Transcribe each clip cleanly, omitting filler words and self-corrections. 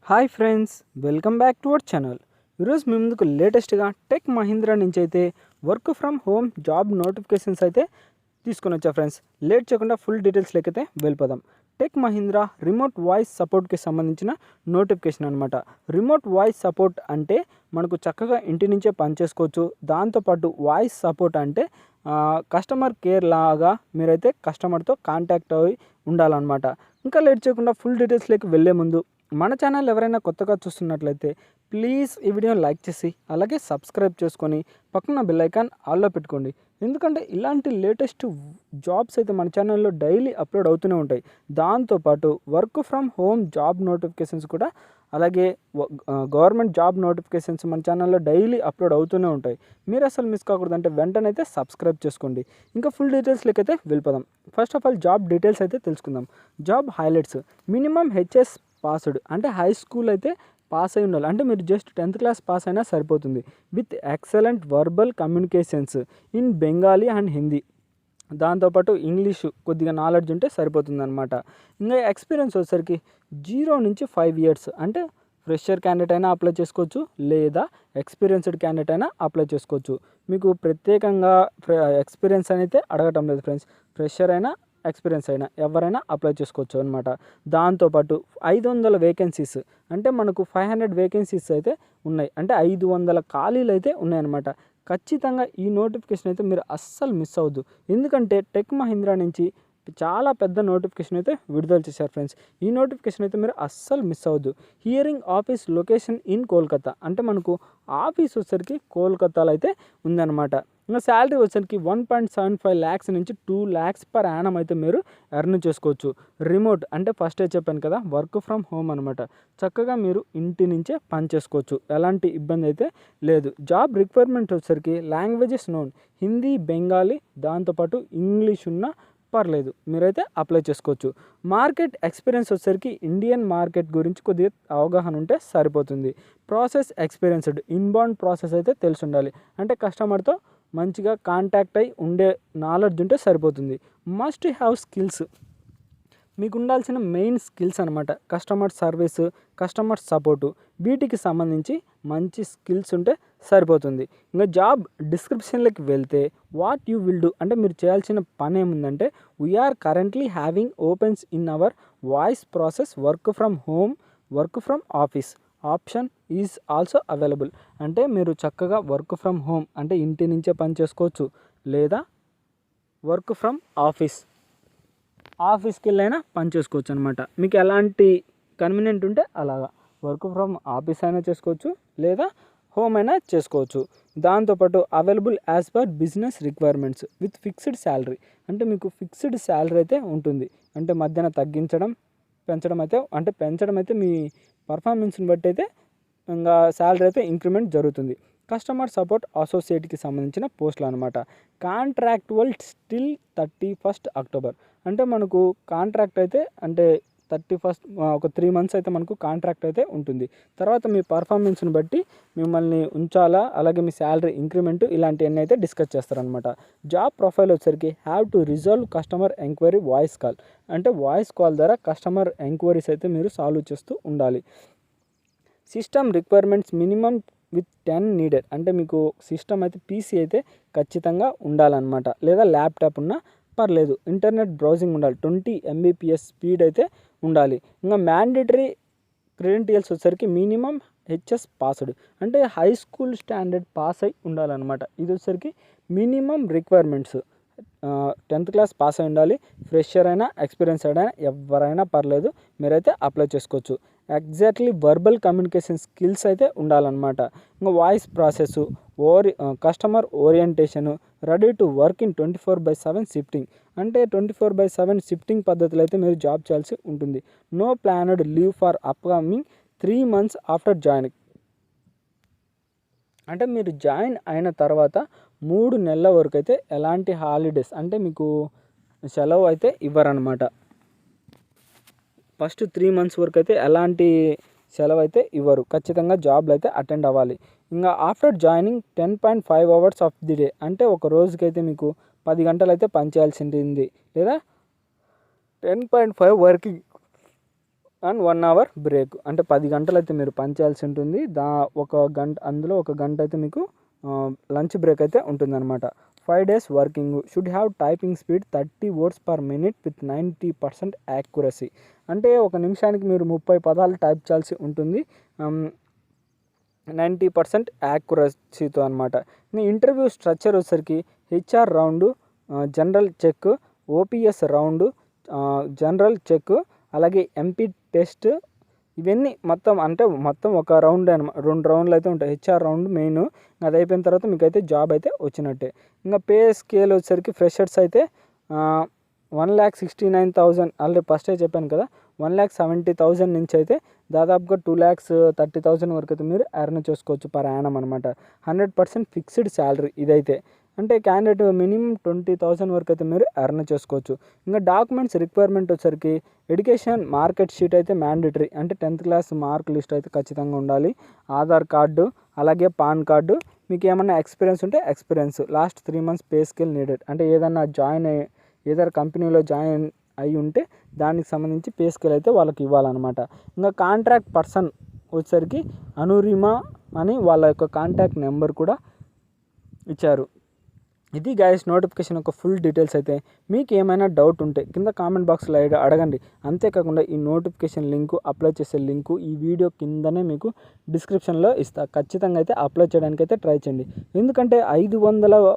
Hi friends, welcome back to our channel. ఈరోజు మీ ముందుకు లేటెస్ట్గా టెక్ మహీంద్రా నుంచి అయితే work from home job notifications అయితే తీసుకొని వచ్చా ఫ్రెండ్స్. లేట్ చేయకుండా ఫుల్ డీటెయిల్స్లోకి అయితే వెళ్ళిపోదాం. టెక్ మహీంద్రా రిమోట్ వాయిస్ సపోర్ట్కి సంబంధించిన నోటిఫికేషన్ అనమాట. రిమోట్ వాయిస్ సపోర్ట్ అంటే మనకు చక్కగా ఇంటి నుంచే పనిచేసుకోవచ్చు. దాంతోపాటు వాయిస్ సపోర్ట్ అంటే కస్టమర్ కేర్ లాగా మీరైతే కస్టమర్తో కాంటాక్ట్ అయి ఉండాలన్నమాట. ఇంకా లేట్ చేయకుండా ఫుల్ డీటెయిల్స్లోకి వెళ్ళే ముందు మన ఛానల్ ఎవరైనా కొత్తగా చూస్తున్నట్లయితే ప్లీజ్ ఈ వీడియోని లైక్ చేసి అలాగే సబ్స్క్రైబ్ చేసుకొని పక్కన బెల్ ఐకాన్ ఆల్లో పెట్టుకోండి. ఎందుకంటే ఇలాంటి లేటెస్ట్ జాబ్స్ అయితే మన ఛానల్లో డైలీ అప్లోడ్ అవుతూనే ఉంటాయి. దాంతోపాటు work from home job notifications కూడా అలాగే గవర్నమెంట్ జాబ్ నోటిఫికేషన్స్ మన ఛానల్లో డైలీ అప్లోడ్ అవుతూనే ఉంటాయి. మీరు అసలు మిస్ కాకూడదంటే వెంటనే అయితే సబ్స్క్రైబ్ చేసుకోండి. ఇంకా ఫుల్ డీటెయిల్స్లోకి అయితే వెళ్ళిపోదాం. First of all job details అయితే తెలుసుకుందాం. Job highlights: minimum HS passed అంటే హై స్కూల్ అయితే పాస్ అయి ఉండాలి. అంటే మీరు జస్ట్ 10th క్లాస్ పాస్ అయినా సరిపోతుంది. With excellent verbal communications in Bengali and Hindi. దాంతోపాటు ఇంగ్లీషు కొద్దిగా నాలెడ్జ్ ఉంటే సరిపోతుంది అనమాట. ఇంకా ఎక్స్పీరియన్స్ వచ్చేసరికి 0 నుంచి 5 years అంటే ఫ్రెషర్ క్యాండిడేట్ అయినా అప్లై చేసుకోవచ్చు, లేదా ఎక్స్పీరియన్స్డ్ క్యాండిడేట్ అయినా అప్లై చేసుకోవచ్చు. మీకు ప్రత్యేకంగా ఎక్స్పీరియన్స్ అయితే అడగటం లేదు ఫ్రెండ్స్. ఫ్రెషర్ అయినా ఎక్స్పీరియన్స్ అయినా ఎవరైనా అప్లై చేసుకోవచ్చు అనమాట. దాంతోపాటు 500 వేకెన్సీస్ అంటే మనకు 500 వేకెన్సీస్ అయితే ఉన్నాయి. అంటే 500 ఖాళీలు అయితే ఉన్నాయన్నమాట. ఖచ్చితంగా ఈ నోటిఫికేషన్ అయితే మీరు అస్సలు మిస్ అవ్వద్దు. ఎందుకంటే టెక్ మహీంద్రా నుంచి చాలా పెద్ద నోటిఫికేషన్ అయితే విడుదల చేశారు ఫ్రెండ్స్. ఈ నోటిఫికేషన్ అయితే మీరు అస్సలు మిస్ అవ్వద్దు. Hearing office location in Kolkata అంటే మనకు ఆఫీస్ వచ్చేసరికి కోల్కతాలో అయితే ఉందన్నమాట. ఇంకా శాలరీ వచ్చేసరికి 1.75 lakhs నుంచి 2 lakhs per annum అయితే మీరు ఎర్న్ చేసుకోవచ్చు. రిమోట్ అంటే ఫస్టే చెప్పాను కదా, వర్క్ ఫ్రమ్ హోమ్ అనమాట. చక్కగా మీరు ఇంటి నుంచే పని చేసుకోవచ్చు, ఎలాంటి ఇబ్బంది అయితే లేదు. జాబ్ రిక్వైర్మెంట్ వచ్చేసరికి లాంగ్వేజెస్ నోన్ హిందీ, బెంగాలీ, దాంతోపాటు ఇంగ్లీష్ ఉన్న పర్లేదు, మీరైతే అప్లై చేసుకోవచ్చు. మార్కెట్ ఎక్స్పీరియన్స్ వచ్చేసరికి ఇండియన్ మార్కెట్ గురించి కొద్దిగా అవగాహన ఉంటే సరిపోతుంది. ప్రాసెస్ ఎక్స్పీరియన్స్డ్ ఇన్బౌండ్ ప్రాసెస్ అయితే తెలిసి ఉండాలి. అంటే కస్టమర్తో మంచిగా కాంటాక్ట్ అయి ఉండే నాలెడ్జ్ ఉంటే సరిపోతుంది. మస్ట్ హ్యావ్ స్కిల్స్ మీకు ఉండాల్సిన మెయిన్ స్కిల్స్ అనమాట. కస్టమర్ సర్వీస్, కస్టమర్ సపోర్టు, వీటికి సంబంధించి మంచి స్కిల్స్ ఉంటే సరిపోతుంది. ఇంకా జాబ్ డిస్క్రిప్షన్లోకి వెళ్తే వాట్ యూ విల్ డూ అంటే మీరు చేయాల్సిన పని ఏముందంటే we're currently having opens in our voice process work from home, work from office option is also available. అంటే మీరు చక్కగా వర్క్ ఫ్రమ్ హోమ్ అంటే ఇంటి నుంచే పని చేసుకోవచ్చు, లేదా వర్క్ ఫ్రమ్ ఆఫీస్కి వెళ్ళైనా పని చేసుకోవచ్చు అనమాట. మీకు ఎలాంటి కన్వీనియంట్ ఉంటే అలాగా వర్క్ ఫ్రమ్ ఆఫీస్ అయినా చేసుకోవచ్చు, లేదా హోమ్ అయినా చేసుకోవచ్చు. దాంతోపాటు available as per business requirements with fixed salary అంటే మీకు ఫిక్స్డ్ శాలరీ అయితే ఉంటుంది. అంటే మధ్యన తగ్గించడం పెంచడం అయితే మీ పర్ఫార్మెన్స్ని బట్టి అయితే ఇంకా శాలరీ అయితే ఇంక్రిమెంట్ జరుగుతుంది. కస్టమర్ సపోర్ట్ అసోసియేట్కి సంబంధించిన పోస్టులు అనమాట. కాంట్రాక్టువల్ స్టిల్ 31st October అంటే మనకు కాంట్రాక్ట్ అయితే అంటే 31st ఒక 3 months అయితే మనకు కాంట్రాక్ట్ అయితే ఉంటుంది. తర్వాత మీ పర్ఫార్మెన్స్ని బట్టి మిమ్మల్ని ఉంచాలా, అలాగే మీ శాలరీ ఇంక్రిమెంట్ ఇలాంటివన్నీ అయితే డిస్కస్ చేస్తారనమాట. జాబ్ ప్రొఫైల్ వచ్చేసరికి have to resolve customer enquiry voice call అంటే వాయిస్ కాల్ ద్వారా కస్టమర్ ఎంక్వైరీస్ అయితే మీరు సాల్వ్ చేస్తూ ఉండాలి. System requirements minimum with 10 needed అంటే మీకు సిస్టమ్ అయితే పీసీ అయితే ఖచ్చితంగా ఉండాలన్నమాట, లేదా ల్యాప్టాప్ ఉన్నా పర్లేదు. ఇంటర్నెట్ బ్రౌజింగ్ ఉండాలి, 20 Mbps స్పీడ్ అయితే ఉండాలి. ఇంకా మ్యాండేటరీ క్రెడెంటియల్స్ వచ్చేసరికి మినిమం హెచ్ఎస్ పాస్డ్ అంటే హై స్కూల్ స్టాండర్డ్ పాస్ అయి ఉండాలన్నమాట. ఇది వచ్చేసరికి minimum requirements. 10th class pass అయి ఉండాలి. ఫ్రెషర్ అయినా ఎక్స్పీరియన్స్ అయినా ఎవరైనా పర్లేదు, మీరైతే అప్లై చేసుకోవచ్చు. ఎగ్జాక్ట్లీ వర్బల్ కమ్యూనికేషన్ స్కిల్స్ అయితే ఉండాలన్నమాట. ఇంకా voice process, customer orientation, ready to work in 24/7 shifting అంటే 24/7 షిఫ్టింగ్ పద్ధతిలో అయితే మీరు జాబ్ చేయాల్సి ఉంటుంది. No planned leave for upcoming 3 months after joining అంటే మీరు జాయిన్ అయిన తర్వాత 3 నెలల వరకు అయితే ఎలాంటి హాలిడేస్ అంటే మీకు సెలవు అయితే ఇవ్వరనమాట. ఫస్ట్ 3 months వరకు అయితే ఎలాంటి సెలవు అయితే ఇవ్వరు. ఖచ్చితంగా జాబ్లో అయితే అటెండ్ అవ్వాలి. ఇంకా after joining 10.5 hours of the day అంటే ఒక రోజుకైతే మీకు 10 గంటలు అయితే పనిచేయాల్సి ఉంటుంది, లేదా 10.5 వర్కింగ్ అండ్ 1 అవర్ బ్రేక్. అంటే 10 గంటలు అయితే మీరు పని చేయాల్సి ఉంటుంది. ఒక గంట, అందులో ఒక గంట అయితే మీకు లంచ్ బ్రేక్ అయితే ఉంటుందన్నమాట. 5 days working. Should have typing speed 30 words per minute with 90% accuracy. అంటే ఒక నిమిషానికి మీరు 30 పదాలు టైప్ చేయాల్సి ఉంటుంది 90% యాక్యురసీతో అనమాట. ఇంటర్వ్యూ స్ట్రక్చర్ వచ్చేసరికి HR round, general check, OPS round, general check, అలాగే ఎంపీ టెస్ట్, ఇవన్నీ మొత్తం ఒక రౌండ్ అనమాట. 2 రౌండ్లు అయితే ఉంటాయి. హెచ్ఆర్ రౌండ్ మెయిన్, అది అయిపోయిన తర్వాత మీకు అయితే జాబ్ అయితే వచ్చినట్టే. ఇంకా పే స్కేల్ వచ్చేసరికి ఫ్రెషర్స్ అయితే 1,69,000 ఆల్రెడీ ఫస్టే చెప్పాను కదా, 1,70,000 నుంచి అయితే దాదాపుగా 2,30,000 వరకు అయితే మీరు ఎర్న్ చేసుకోవచ్చు పర్ యానం అనమాట. 100% ఫిక్స్డ్ శాలరీ ఇదైతే. అంటే క్యాండిడేట్ మినిమం 20,000 వరకు అయితే మీరు ఎర్న్ చేసుకోవచ్చు. ఇంకా డాక్యుమెంట్స్ రిక్వైర్మెంట్ వచ్చేసరికి ఎడ్యుకేషన్ మార్కెట్ షీట్ అయితే మ్యాండేటరీ. అంటే 10th క్లాస్ మార్క్ లిస్ట్ అయితే ఖచ్చితంగా ఉండాలి. ఆధార్ కార్డు, అలాగే పాన్ కార్డు, మీకు ఏమన్నా ఎక్స్పీరియన్స్ ఉంటే experience, last 3 months pay scale needed. అంటే ఏదైనా కంపెనీలో జాయిన్ అయి ఉంటే దానికి సంబంధించి పే స్కేల్ అయితే వాళ్ళకి ఇవ్వాలన్నమాట. ఇంకా కాంట్రాక్ట్ పర్సన్ వచ్చేసరికి అనురిమా అని వాళ్ళ యొక్క కాంటాక్ట్ నెంబర్ కూడా ఇచ్చారు. ఇది గైస్ నోటిఫికేషన్ యొక్క ఫుల్ డీటెయిల్స్ అయితే. మీకు ఏమైనా డౌట్ ఉంటే కింద కామెంట్ బాక్స్లో అడగండి. అంతేకాకుండా ఈ నోటిఫికేషన్ లింకు, అప్లై చేసే లింకు ఈ వీడియో కిందనే మీకు డిస్క్రిప్షన్లో ఇస్తా. ఖచ్చితంగా అయితే అప్లై చేయడానికి అయితే ట్రై చేయండి. ఎందుకంటే 500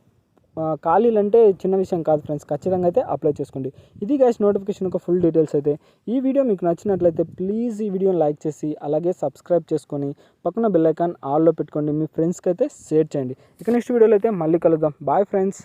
ఖాళీలు అంటే చిన్న విషయం కాదు ఫ్రెండ్స్. ఖచ్చితంగా అయితే అప్లై చేసుకోండి. ఇది గైస్ నోటిఫికేషన్ యొక్క ఫుల్ డీటెయిల్స్ అయితే. ఈ వీడియో మీకు నచ్చినట్లయితే ప్లీజ్ ఈ వీడియోని లైక్ చేసి, అలాగే సబ్స్క్రైబ్ చేసుకొని పక్కన బెల్ ఐకాన్ ఆల్లో పెట్టుకోండి. మీ ఫ్రెండ్స్కి అయితే షేర్ చేయండి. ఇక నెక్స్ట్ వీడియోలో అయితే మళ్ళీ కలుద్దాం. Bye friends.